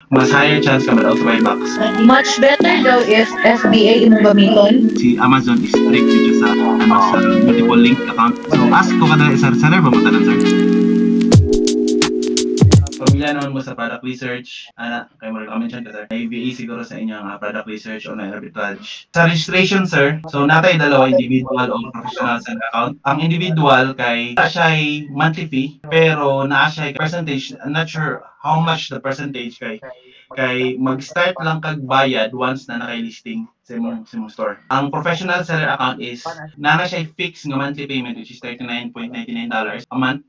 mas higher chance ka ma-out buy box. Much better daw if FBA imong gamiton. Si Amazon is strict dito sa sa multiple link account. So ask ko kada sir, seller ba mo tanan sir? Pamilya naman mo sa product research, kayo mo recommend ka sir. IBA siguro sa inyong product research online arbitrage. Sa registration sir, so natay dalawa, individual o professional sa account. Ang individual kay siya ay monthly fee, pero naa siya ay percentage, I'm not sure how much the percentage kay mag-start lang kag bayad once na naka-listing sa imong store. Ang professional seller account is nana siya fixed nga monthly payment which is $39.99 a month.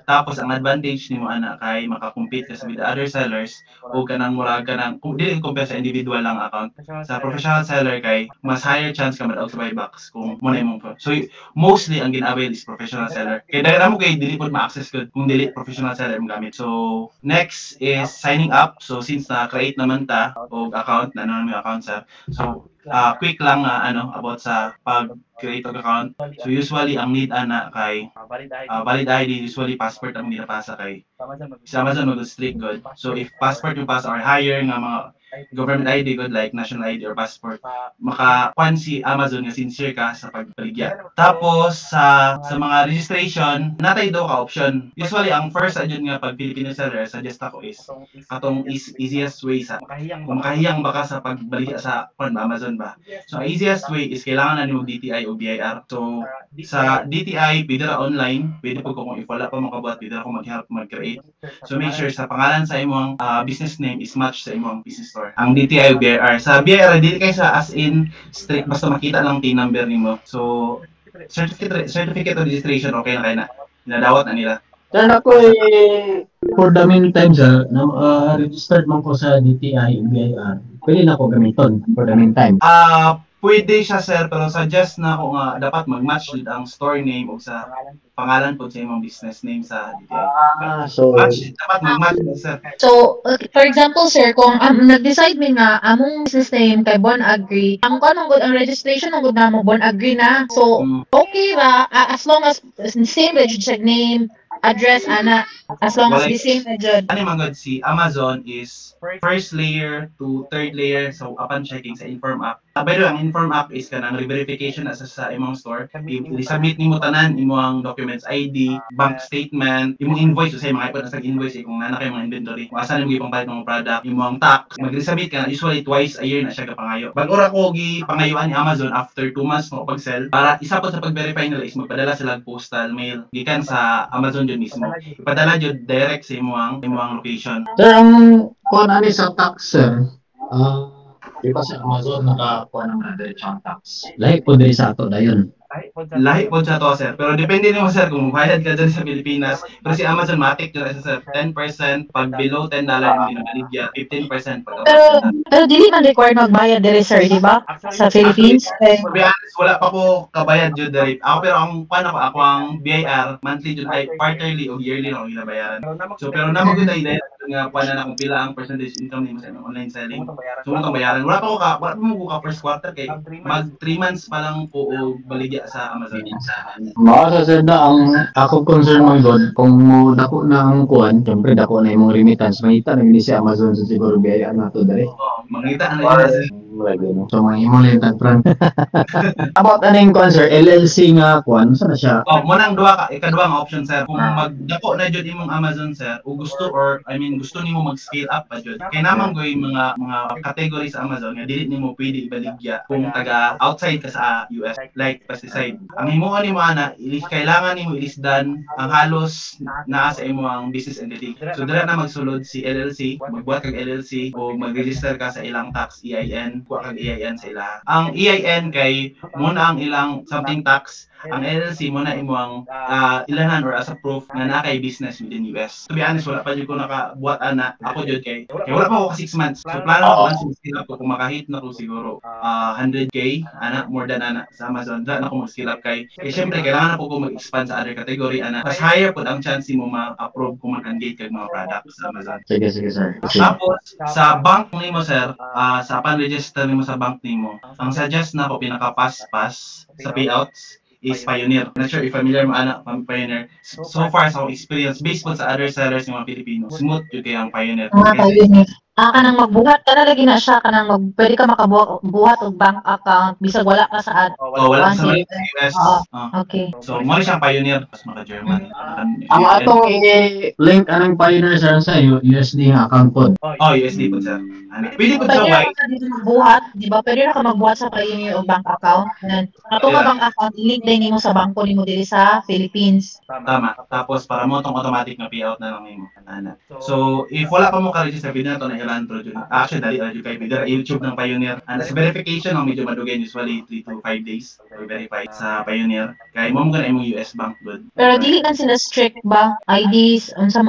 Tapos ang advantage nimo ana kay maka-compete ka with other sellers o kanang murag kanang kung dili compare sa individual lang account. Sa professional seller kay mas higher chance ka ma-out buy box kung mo na imong. So mostly ang gina-avail is professional seller. Kay daghan mo kay dili pod ma-access gud kung dili professional seller mo gamit. So next is signing up. So since na-create naman ta og account na naman yung account sir. So quick lang about sa pag-create og account. So usually ang need ana kay valid ID, usually passport ang ginapasa kay sa Amazon mag-strict good. So if passport yung pasa or higher nga mga government ID good like national ID or passport, makakuan si Amazon nga sincere ka sa pagbaligya. Tapos sa mga registration, natay daw ka option. Usually ang first adjun nga pag Filipino seller suggest ako is atong easiest way sa kung makahiyang baka sa pagbaligya sa Amazon ba. So easiest way is kailangan na nimo DTI o BIR. So sa DTI pwede ra online, pwede po kung if wala pa makabuhat, pwede ako mag-help mag-create. So make sure sa pangalan sa imong business name is match sa imong business store. Ang DTI o BIR. Sa BIR, dili kay sa as in strict basta makita lang TIN number nimo. So certificate of registration okay na kay na. Nadawat na nila. Sir, ako for the meantime sir, registered man ko sa DTI o BIR. Pwede na ako gamiton for the meantime. Pwede siya sir, pero suggest na ako nga dapat mag-match with ang store name o sa pangalan po sa imong business name sa DTI. So dapat mag-match sir. So, for example, sir, kung nag-decide mi nga among business name kay Bon Agri, ang ang registration ng good namo Bon Agri na. So, okay ra as long as same registered name, address ana, as long as the same medyo. Ano man si Amazon is first layer to third layer, so upon checking sa Inform app. By the way, ang Inform app is kanang re-verification sa imong store. I-submit nimo tanan imong documents, ID, bank statement, imong invoice sa mga ipon sa invoice kung nana kay mga inventory. Kung asa nimo ipangbayad ng product, imong tax, mag-resubmit ka usually twice a year na siya kapangayo. Bag ora ko gipangayuan ni Amazon after 2 months mo pag-sell para isa po sa pag-verify nila is magpadala sila postal mail gikan sa Amazon jud mismo. Ipadala jud direct sa imong location. sir, ang kung ano sa tax sir, di ba sa Amazon nakakuha ng diretsong tax? Lahi po din sa ato dayon. Lahi po siya to sir, pero depende nimo sir kung bayad ka dyan sa Pilipinas. Pero si Amazon matik yun sir, 10% pag below $10 yung ginabaligya, 15% pag Pero dili man required magbayad dire sir, di ba? Sa Philippines. To be honest, wala pa ko kabayad jud direct. Ako pero ang ako ang BIR monthly jud ay quarterly o yearly na ako ginabayaran. So pero namo gud ay direct nga kuan na kung pila ang percentage income nimo sa online selling. So mo bayaran. Wala mo ka first quarter kay mag 3 months pa lang po o baligya sa Amazon. Mao sa na ang ako concern man god kung mo dako na ang kuan, syempre dako na imong remittance, mangita na gini si Amazon sa siguro BIR nato dere. Mangita na yun. So mga imong lentag Frank. About aning kuan sir, LLC nga kuan, sa na siya? Mo nang ikaduha nga option sir. Kung magdako na jud imong Amazon sir, o gusto gusto nimo mag-scale up pa jud. Kay namang goy mga categories sa Amazon nga dili nimo pwede ibaligya kung taga outside ka sa US like pesticide. Ang himuon nimo ana, kailangan nimo ilisdan ang halos naa sa imong business entity. So dira na magsulod si LLC, magbuhat kag LLC o mag-register ka sa ilang tax EIN, kuha kag EIN sa ila. Ang EIN kay muna ang ilang something tax, ang LLC muna imong ilanan or as a proof na nakay business within US. To be honest, wala pa jud ko nakabuhat ana. Ako jud kay wala pa ako ka 6 months. So plano ko once skill up ko kung makahit na ko siguro 100k ana more than ana sa Amazon. Dra na ko mag-skill up kay syempre kailangan na po ko mag-expand sa other category ana. Mas higher pud ang chance mo ma-approve kung mag-engage kag mga products sa Amazon. Sige sir. Tapos sa bank nimo sir, sa pan-register nimo sa bank nimo, ang suggest na ko pinaka-pass sa payouts is Pioneer. Not sure if familiar mo ana Pioneer. So far sa experience based po sa other sellers ng mga Pilipino, smooth jud kay ang Pioneer. kanang magbuhat ka na lagi na siya kanang pwede ka makabuhat og bank account bisag wala ka sa wala sa Sige. US. Okay. So, mo siyang pioneer pas maka-German. Ang atong i-link anong pioneer sir sa USD nga account pod. USD po sir. Pwede po Pwede sa na white. ka dito magbuhat, di ba? Pwede na ka magbuhat sa Pioneer o bank account. Ato nga bank account, link din nimo sa bangko nimo diri sa Philippines. Tama. Tapos para mo tong automatic na payout na lang nimo. So, if wala pa mo ka-register video na to na ilantro jud. Actually dali ra jud kay video YouTube ng Pioneer. And sa verification ang medyo madugay usually 3 to 5 days to verify sa Pioneer. Kay mo gana imong US bank good. Pero dili man sila strict ba? IDs unsa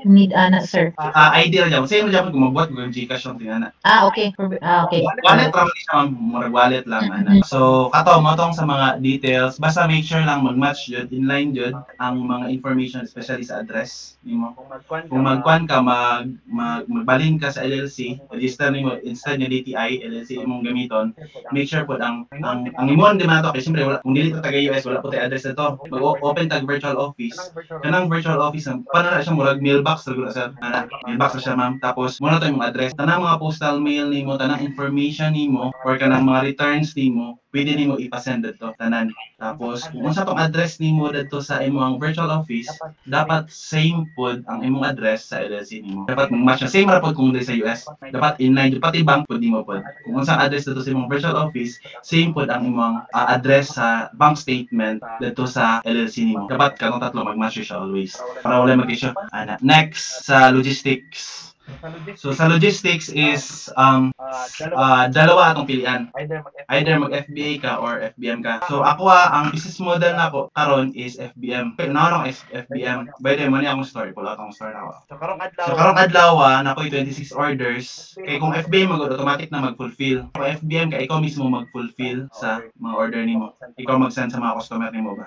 need ana sir? ID ra jud. Say mo jud kung magbuhat ng GCash yung tingana. Okay. Okay. Wallet ra man siya, murag wallet lang ana. So, kato mo tong sa mga details, basta make sure lang mag-match jud, inline jud ang mga information especially sa address nimo. Kung magkuan ka magbalhin ka sa LLC, register nimo instead ni DTI LLC imong gamiton, make sure pud ang imong demand kay siyempre wala kung dili ta taga US wala po tay address dito. Mag-open tag virtual office. Kanang virtual office paano na siya murag mailbox ra sir. Mailbox ra siya ma'am. Tapos mo na to imong address. Tanang mga postal mail nimo, tanang information nimo or kanang mga returns nimo, pwede nimo ipasend dito tanan. Tapos kung unsa tong address nimo dito sa imong virtual office, dapat same pod ang imong address sa LLC nimo. Dapat match na same ra pod kung diri sa US. Dapat inline pati bank pod nimo pod. Kung unsa address dito sa imong virtual office, same pod ang imong address sa bank statement dito sa LLC nimo. Dapat kanang tatlo mag-match siya always para wala mag-issue. Next sa logistics. So sa logistics is dalawa atong pilian. Either mag-FBA ka or FBM ka. So ako ang business model nako karon is FBM. Naarong FBM. By the way, mo ni akong story, pula akong story nako. So karong adlaw nakoy 26 orders. Kay kung FBM automatic na mag-fulfill. Kung FBM ka ikaw mismo mag-fulfill sa mga order nimo. Ikaw mag-send sa mga customer nimo ba.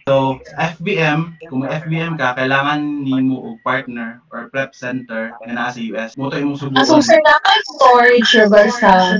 So FBM, kung FBM ka kailangan nimo og partner or prep center na sa US. Moto imong subukan. So sir, nakay storage sugar sa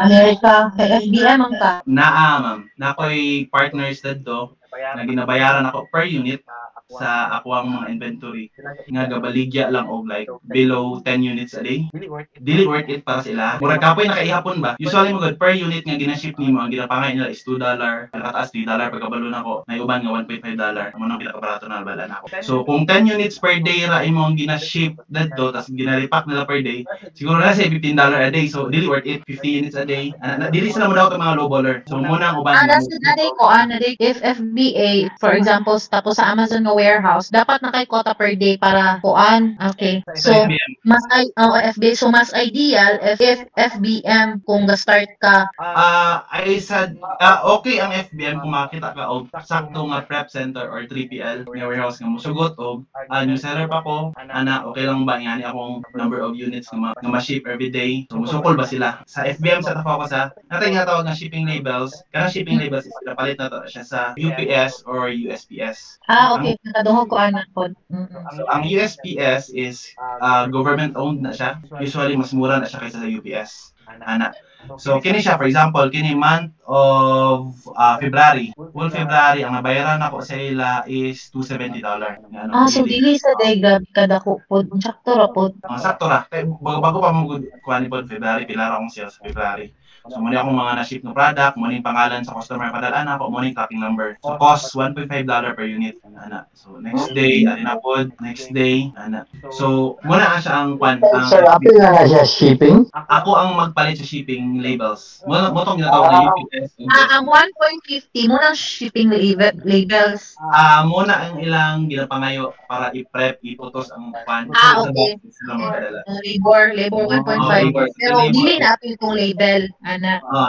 Amerika. Kay FBM ang ka. Ma'am. Nakoy partners dito na ginabayaran ako per unit sa ako ang mga inventory nga gabaligya lang og like below 10 units a day. Dili worth it para sila. Murag kapoy nakaihapon ba? Usually mo per unit nga gina-ship nimo ang ginapangay nila is $2, nakataas $3 pagkabalo nako. Naiuban nga $1.5 amo nang pinaka-barato na bala nako. So kung 10 units per day ra imo ang gina-ship dadto tas gina-repack nila per day, siguro na say $15 a day. So dili worth it 50 units a day. Dili sila mo daw mga low baller. So muna ang uban. If FBA for example tapos sa Amazon nga warehouse, dapat na kay quota per day para kuan. Okay. So, mas FBA, so mas ideal if FBM kung ga-start ka. I said, okay ang FBM kung makita ka og sakto nga prep center or 3PL nga warehouse nga mosugot og new seller pa ko. Okay lang ba ngani akong number of units nga ma-ship every day. So, musukol ba sila? Sa FBM sa tawag ko sa natay nga tawag nga shipping labels. Kana shipping labels is pinapalit na to siya sa UPS or USPS. Okay. Nakaduhog ko anak po. So, ang USPS is government-owned na siya. Usually, mas mura na siya kaysa sa UPS. So, kini siya, for example, kini month of February. Full February, ang nabayaran ako sa ila is $270. So dili sa day kada ko po. Sakto ra po. Sakto ra. Bago pa mo kuha ni po February, pilara akong sales sa February. So, muna akong mga na-ship ng product, muna yung pangalan sa customer, padalaan ako, muna yung tracking number. So, cost $1.5 per unit. So, next day, next day, So, muna siya ang Sir, apil na siya shipping? Ako ang magpalit sa shipping labels. Mo tong ginatawag na UPS. Ang 1.50 mo ng shipping labels. Muna ang ilang ginapangayo para i-prep, iputos ang pan. Okay. Labor 1.5. Pero dili na apil kong label.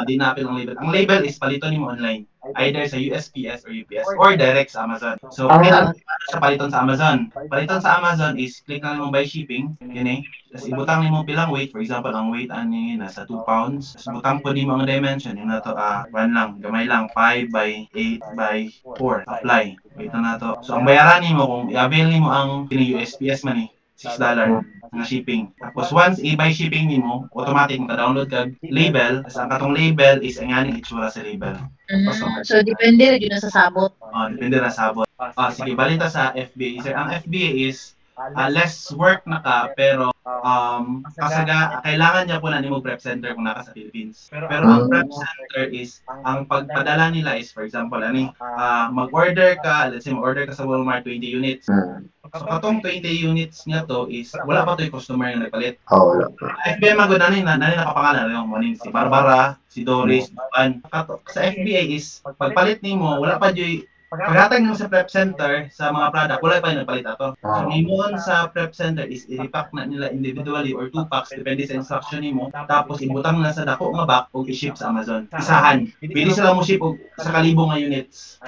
Di napil ang label. Ang label is paliton nimo online. Either sa USPS or UPS or direct sa Amazon. So, kailangan sa paliton sa Amazon. Paliton sa Amazon is click na mo buy shipping. Yun Tapos ibutang nimo pilang weight. For example, ang weight ani nasa 2 pounds. Tapos ibutang po nimo ang dimension. Yung nato, gamay lang, 5 by 8 by 4. Apply. Wait na nato. So, ang bayaran nimo kung i-avail nimo ang USPS man $6 nga shipping. Tapos once i-buy shipping nimo, automatic maka-download kag label. As ang katong label is ang aning itsura sa label. So depende rin sa sabot. Depende na sabot. Sige, balita sa FBA. Sir, ang FBA is less work na ka pero kasaga kailangan niya po na nimo prep center kung naka sa Philippines. Pero ang prep center is ang pagpadala nila is for example mag-order ka, let's say mag-order ka sa Walmart 20 units. So katong 20 units niya to is wala pa to yung customer yung nagpalit. Wala. FBA magod nani nakapangalan yung morning si Barbara, si Doris, Juan. Sa FBA is pagpalit nimo wala pa joy paghatag nimo sa prep center sa mga product wala pa yung nagpalit ato. So nimoon sa prep center is i-repack na nila individually or 2 packs depende sa instruction nimo. Tapos ibutang na sa dako nga box o i-ship sa Amazon. Isahan. Pili sila mo ship og sa kalibo nga units.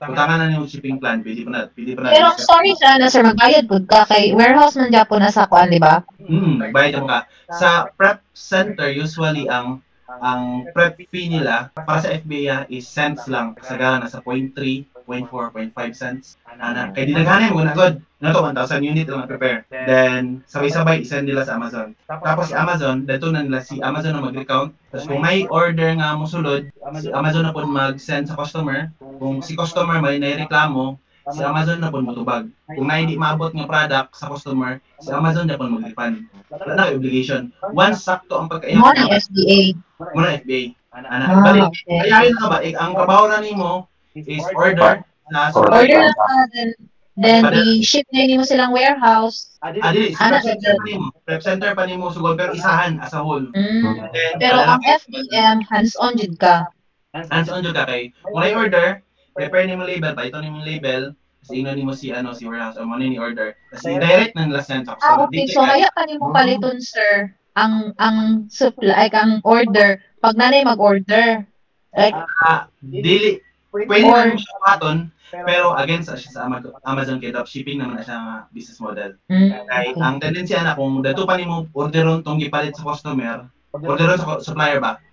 Utangan na yung shipping plan, pwede pa na. Pero sorry siya na sir, magbayad po ka kay warehouse man dyan po na sa kuan, di ba? Magbayad ka. Sa prep center, usually ang prep fee nila para sa FBA is cents lang. Kasagahan nasa 0.3, 0.4, 0.5 cents. Kaya dinaghanin mo na agad. Na to 1,000 unit lang prepare. Then sabay-sabay isend nila sa Amazon. Tapos si Amazon, dito na nila si Amazon na mag-recount. Tapos kung may order nga mosulod, si Amazon na po mag-send sa customer. Kung si customer may naireklamo, si Amazon na po matubag. Kung na hindi maabot ng product sa customer, si Amazon na po mag-refund. Wala na obligation. Once sakto ang pagkaiyang Mo ng SBA. mo ng FBA. Balik. Kaya yun ka ba, ang trabaho na nimo is order na Order na ka, then i-ship na mo silang warehouse. Prep center pa nimo sugod pero isahan as a whole. Pero ang FDM, hands-on jud ka. Hands-on jud ka kay kung may order, prepare nimo label, pa ito nimo label, kasi ino nimo si warehouse o mo ni order. Kasi direct na nila send sa customer. Okay, so kaya kanimo paliton sir ang supply ang order pag nanay mag-order. Like dili pwede man siya paton, pero against sa Amazon kay dropshipping naman na siya nga business model. Kay ang tendency na kung dato pa nimo orderon tong gipalit sa customer, orderon sa supplier ba,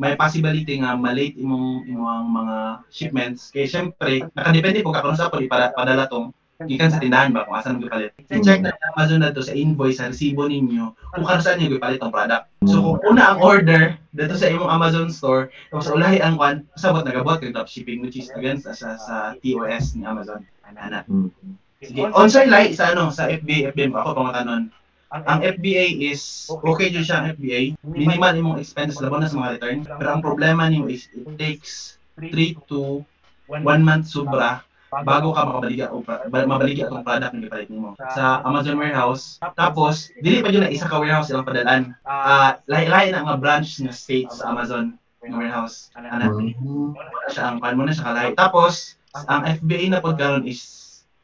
may possibility nga malate imong mga shipments. Kay syempre nakadepende po ka kung sa padala tong gikan sa tindahan ba kung asan mo gipalit. I-check na Amazon na to sa invoice sa resibo ninyo kung kano saan niyo gipalit ang product. So kung una ang order dito sa imong Amazon store, tapos ulahi ang kwan, sabot nagabot kay dropshipping which is against sa TOS ni Amazon. Sige, on-site light sa sa FBA ako pangutanon. Ang FBA is okay jud siya ang FBA. Minimal imong expenses labon na sa mga return. Pero ang problema nimo is it takes 3 to 1 month sobra bago ka mabaligya atong product nga gipalit nimo sa Amazon warehouse. Tapos dili pa yun na isa ka warehouse ilang padalan. Lahi-lahi na nga branch nga states sa Amazon nga warehouse. Siya ang pan mo na siya kalay. Tapos ang FBA na pod karon is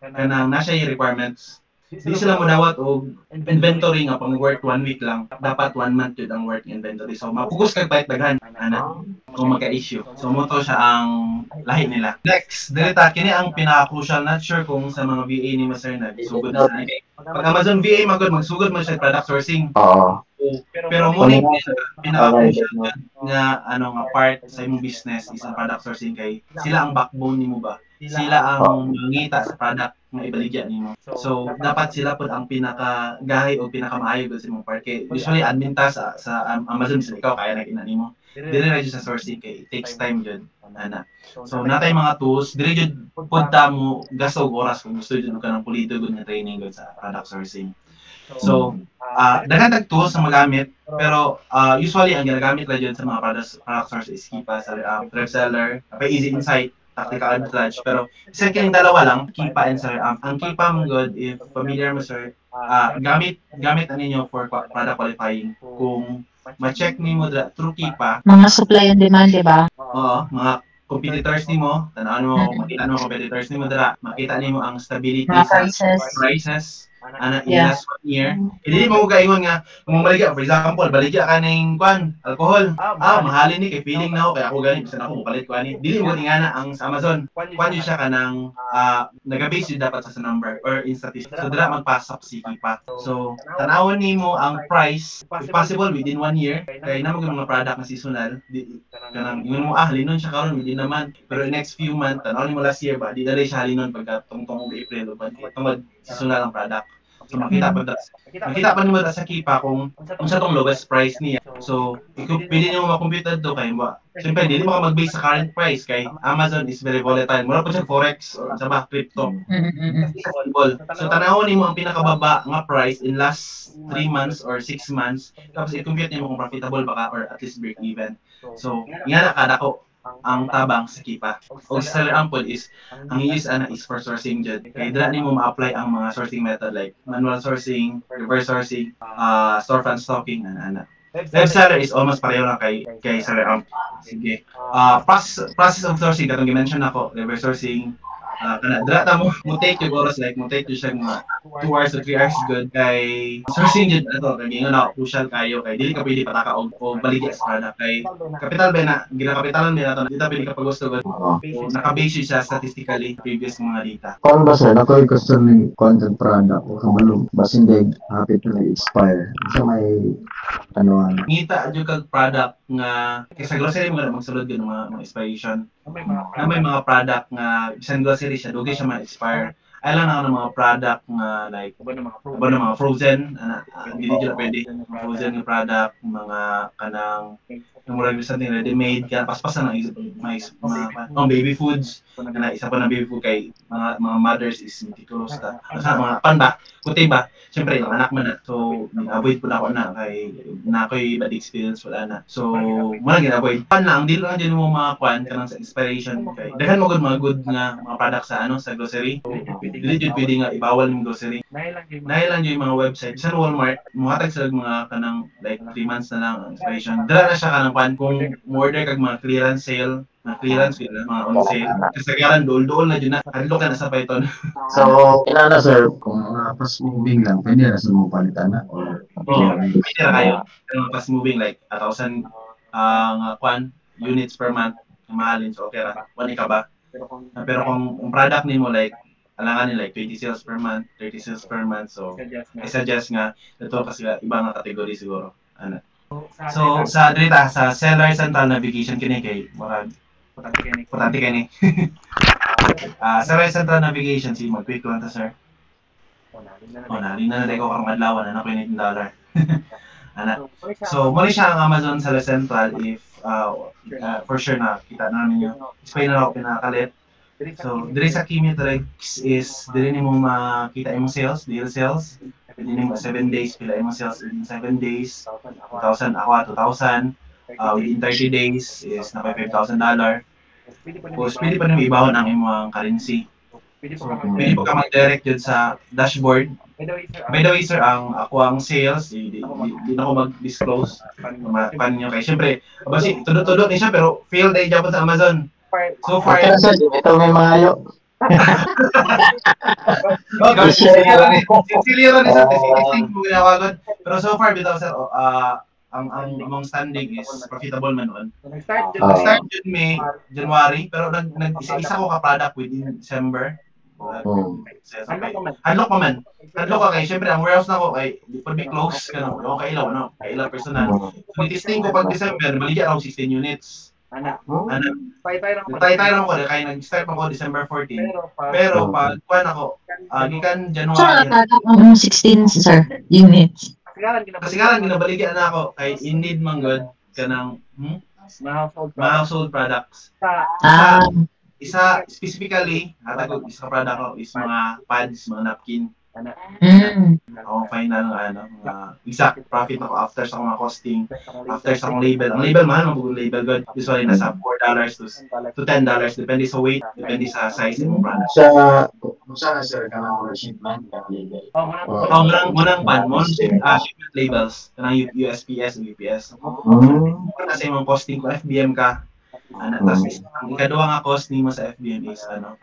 kanang nasa yung requirements. Di sila mo dawat og inventory nga pang work 1 week lang. Dapat 1 month yun ang work inventory. So mapugos kag bait daghan kung magka-issue. So mo to siya ang lahi nila. Next, direta kini ang pinaka-crucial, not sure kung sa mga VA ni Master nagsugod na sa pag Amazon VA magsugod man siya product sourcing. Pero mo ni pinaka-crucial nga nga part sa imong business is ang product sourcing kay sila ang backbone nimo ba. Sila ang mangita sa product nga ibaligya nimo. So dapat sila pud ang pinaka-gahi o pinaka-maayo sa imong part kay usually admin ta sa Amazon sa ikaw kaya na nimo. Dili na sa sourcing kay it takes time jud So natay mga tools dili jud pud ta mo gasto og oras kung gusto jud ka ng pulido gud nga training gud sa product sourcing. So daghan tag tools na magamit pero usually ang ginagamit ra jud sa mga product source is Kipa sa Reseller, Easy Insight, Tactical Arbitrage, pero isa kining dalawa lang, Kipa and Sir. Ang Kipa mo good, if familiar mo sir, gamit ninyo for product qualifying. Kung ma-check nimo through Kipa, mga supply and demand, di ba? Oo, mga competitors nimo, tanawon mo, makita mo competitors nimo dira, makita nimo ang stability sa prices. In last 1 year. Hindi mo kaingon nga kung maligya, for example, baligya ka ning alcohol. Mahalin ni kay feeling na ako kaya ako gani bisan ako mupalit ko ani. Dili mo tingana ang sa Amazon. Kwan siya kanang naga-base yun dapat sa number or in statistics. So dira magpasok si Kipa. So tanawon nimo ang price if possible within 1 year. Kay namo mga product na seasonal, kanang ingon mo linon siya karon hindi naman. Pero in next few months tanawon nimo last year ba di dali siya linon pagka tungtong April o tungod seasonal ang product. So makita pa nimo sa Kipa kung unsa tong lowest price niya. So pwede niyo makompute to kay mo. Siyempre dili mo ka mag-base sa current price kay Amazon is very volatile. Mura po siya forex or sa ba crypto. So tanawon nimo ang pinakababa nga price in last 3 months or 6 months tapos i-compute nimo kung profitable ba ka or at least break even. So nga nakadako ang tabang sa Kipa. O sa seller ampod is ang use is for sourcing jud. Kay dira nimo ma-apply ang mga sourcing method like manual sourcing, reverse sourcing, storefront stocking ana. Web seller is almost pareho lang kay seller amp. Sige. Process of sourcing katong gi-mention ako, reverse sourcing, kana dira ta mo take yung oras like mo take yung siya mga 2 hours to 3 hours good kay sourcing jud ato kay ingon na crucial kayo kay dili ka pwede pataka og baligya sa product kay capital ba na ginakapitalan ba nato dito pwede ka pagusto god naka-base siya statistically previous mga data. Kung ba sir, ako yung gusto ng content product o kamalong basin din happy to na-expire. Sa may Ngita jud kag product nga kay sa grocery mo magsulod gyud mga expiration. Na may mga product nga bisan grocery siya dugay siya ma-expire. Ay lang na mga product nga like uban mga frozen dili jud pwede frozen nga product mga kanang yung murag bisan ni ready made kaya paspasan ang isip mga baby foods kana isa pa na baby food kay mga mothers is meticulous ta sa mga pan ba kuti ba syempre yung anak man na so avoid po na ako na kay na ako'y bad experience wala na so muna gina-avoid pan lang dili lang din mo mga kwan kanang sa expiration kay daghan mo gud mga good nga mga product sa sa grocery dili jud pwede nga ibawal yung grocery dahil lang yung mga website bisan Walmart muhatag sila mga kanang like 3 months na lang ang expiration dala na siya kanang pan kung order kag mga clearance sale mga on sale kasagaran dol na dyan na hadlok ka na sa Python. So kilala sir kung mga fast moving lang pwede na sa mo palitan na or pwede na kayo mga fast moving like 1,000 kwan units per month mahalin so okay ra wani ka ba pero kung product nimo like alangan ni like 20 sales per month 30 sales per month so I suggest nga ito kasi iba nga category siguro ana. So sa data sa seller central navigation kini kay murag importante kini. Seller central navigation si mag-quick lang ta sir. Nalin na ko karong adlaw na ko $19. Ana. So mo siya ang Amazon Seller Central if for sure na kita na ninyo. Explain na ako pinakalit. So diri sa key metrics is diri nimo makita imong sales, daily sales. Pwede nimo 7 days pila imong sales in 7 days. 2,000 ako 2,000. Within 30 days is na $5,000. Tapos pwede pa nimo ibawon ang imong currency. So, pwede po ka mag-direct dyan sa dashboard. By the way sir, ang sales, di na ako mag-disclose. Paano nyo kay siyempre, basi tudot-tudot ni siya pero fail day dyan sa Amazon. So far, ito may mga ayo. Sincere ni sa testing mo ginawagan. Pero so far bitaw sir, ang among standing is profitable man noon. Nag-start June, May, January, pero nag-isa ko ka product within December. Hadlok pa man. Hadlok ka kay syempre ang warehouse na ko kay di pa be close kana ko kailaw no. Kailaw personal. So testing ko pag December, baligya ako 16 units. Tay lang ko kay nag-start ako December 14. Pero pag kuan ako gikan January. So 16 sir units. Kasigaran ginabaligya na ako kay Indeed man god kanang household products. Isa specifically, hatag isa product ko is mga pads, mga napkin. Ako final mga exact profit ako after sa mga costing, after sa akong label. Ang label mahal mo label god. Usually nasa $4 to $10 depende sa weight, depende sa size ng product. Sa sir kanang shipment kanang label. Munang shipment labels kanang USPS and UPS. Kasi imong costing ko FBM ka. Tapos ang ikaduha nga cost nimo sa FBM is kanang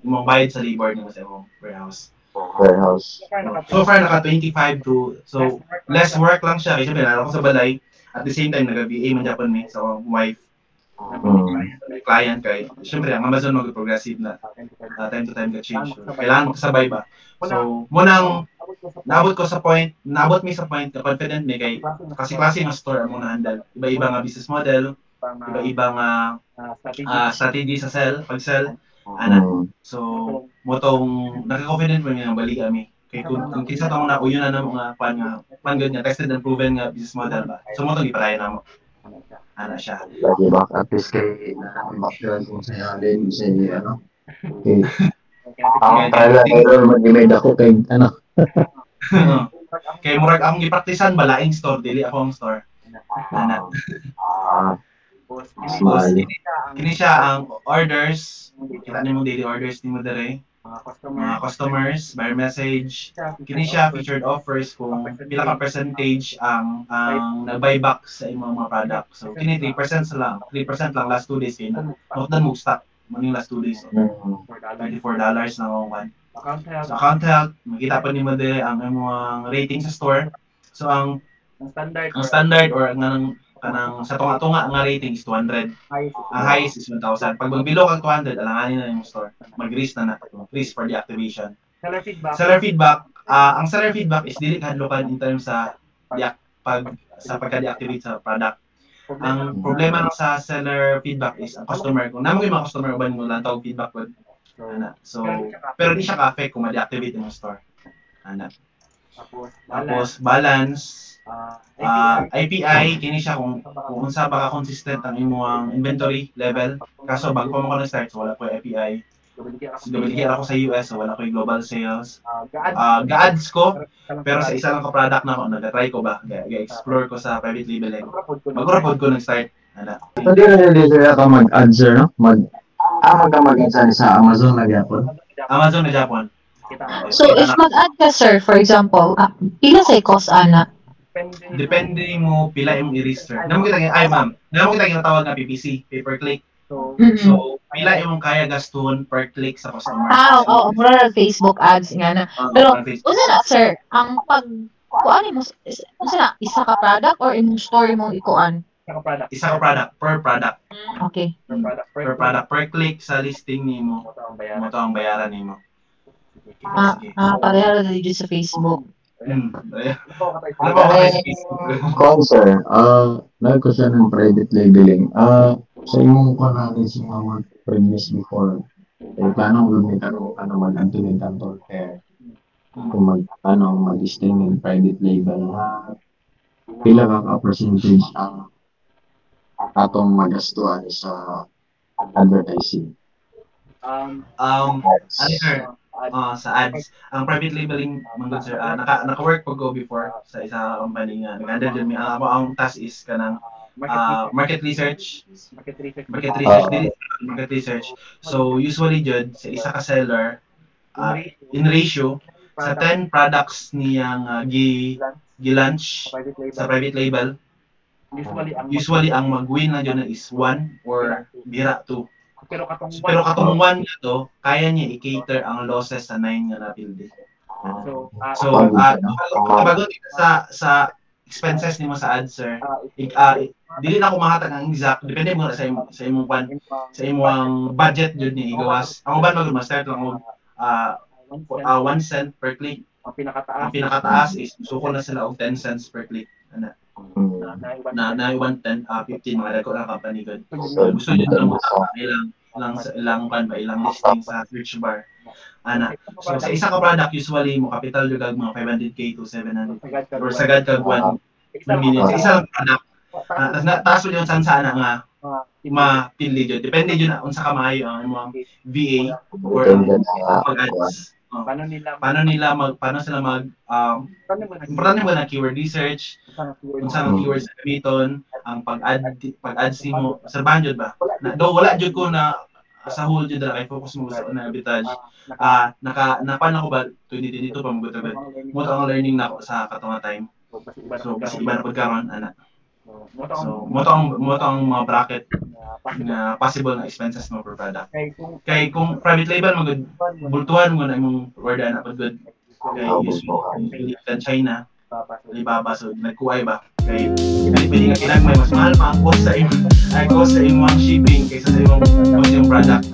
imong bayad sa labor nimo sa imong warehouse. So far naka 25 to so less work lang siya kasi pinala ko sa balay at the same time naga-VA man Japan me sa wife. Client kay syempre ang Amazon mag-progressive na time to time ka change. So, kailangan mo kasabay ba. So munang naabot mi sa point na confident me kay kasi klase ng store ang muna handle. Iba-iba nga business model, iba-ibang strategy sa pag-sell. So, motong naka-confident mo nga balik kami Kay kung kinsa tong nauyon na mga pan good nga tested and proven nga business model ba. So mo tong ipalayan namo. Ana siya. Lagi ba? At least kay background kung sa alin sa ano. Okay. Trial and error mag-made ako kay ano. Kay murag akong gipraktisan ba laing store dili akong store. Ana. Kini siya ang orders. Kita nimo daily orders nimo dere. Mga customers, by message. Kini siya featured offers kung pila ka percentage ang nag-buyback sa imong mga product. So kini 3% lang. 3% lang last 2 days kay nagdan mo stock maning last 2 days. $24 lang ang one. So account health, makita pa nimo dere ang imong rating sa store. So ang standard or kanang sa tunga-tunga nga rating is 200. Ang highest is 1,000. Pag below kag 200, alanganin na yung store. Mag-risk na risk for deactivation. Seller feedback, ang seller feedback is dili kahadlokan in terms sa pagka-deactivate sa product. Ang problema lang sa seller feedback is ang customer. Kung namo yung mga customer uban mo lang tawag feedback pod. So, pero di siya ka-affect kung ma-deactivate yung store. Tapos balance, IPI kini siya kung unsa ba ka consistent ang imong inventory level. Kaso bago pa mo na-start, so wala ko IPI. Dumiligyan ako sa US, so wala ko global sales. Ga-ads ko, pero sa isa lang ka product na ako, nag-try ko ba, ga-explore ko sa private labeling. Mag-report ko nag-start. Hindi na hindi siya ka mag-ads, sir, no? Mag-ads sa Amazon na Japan. Amazon na Japan. So, if mag-add ka, sir, for example, pila sa cost, ana? Depende mo pila imong i-register. Namo kita ma'am. Namo kita ginatawag nga PPC, pay per click. So, pila imong kaya gaston per click sa customer. Oo, mura Facebook ads nga na. Pero, unsa na, sir, ang kuan mo, unsa na, isa ka product or imong store mo ikuan? Isa ka product, per product. Okay. Per product, per click sa listing nimo. Mo to ang bayaran nimo. Pareho na dito sa Facebook. Ano ba sa Facebook? Sir, nag ko siya ng private labeling. Sa imong kanali sa mga previous before, plano mo may mag-antunin tanto kung mag-listing ng private label, pila ka percentage ang atong magastuhan sa advertising? Answer. Sa ads. Ang private labeling, mga sir, naka-work po go before sa isa company nga. Nag-handle dyan. Ang task is kanang market research. Market research. So, usually dyan, sa isa ka seller, in ratio, sa 10 products niyang gi-launch sa private label, usually ang mag-win na dyan is 1 or bira 2. Pero katong 1 nga to, kaya niya i-cater ang losses sa 9 nga napildi. So, bago sa expenses nimo sa ads, sir, dili na ko mahatag ang exact, depende mo sa imong budget jud ni igawas. Ang uban mag-start lang og 1 cent per click. Ang pinakataas is suko na sila og 10 cents per click. Na 110, 15 mga dako na company good. Gusto niyo lang sa ilang listing sa search bar. So sa isa ka product usually mo capital jud kag mga 500k to 700 or sagad kag 1 million sa isa lang product. Taas yun sana nga mapili jud. Depende jud na unsa ka maayo ang imong VA or mag-ads. Paano sila importante mo na keyword research, kung saan ang keywords na gamiton, ang pag-ads mo, obserbahan jud ba? Wala jud ko na sa whole jud na kay focus mo sa arbitrage. Napan ako ba 2022 pa mo gutagad. Mo ang learning na ako sa katong time. So kasi iba na pagkaron ana. So mo ang mga bracket na possible na expenses mo per product. Kay kung private label bultuhan mo na imong word ana pud good. Kay usually sa China, Alibaba, so nagkuhay ba? Kay pwede nga kinagmay mas mahal pa ang cost sa imong shipping kaysa sa imong product.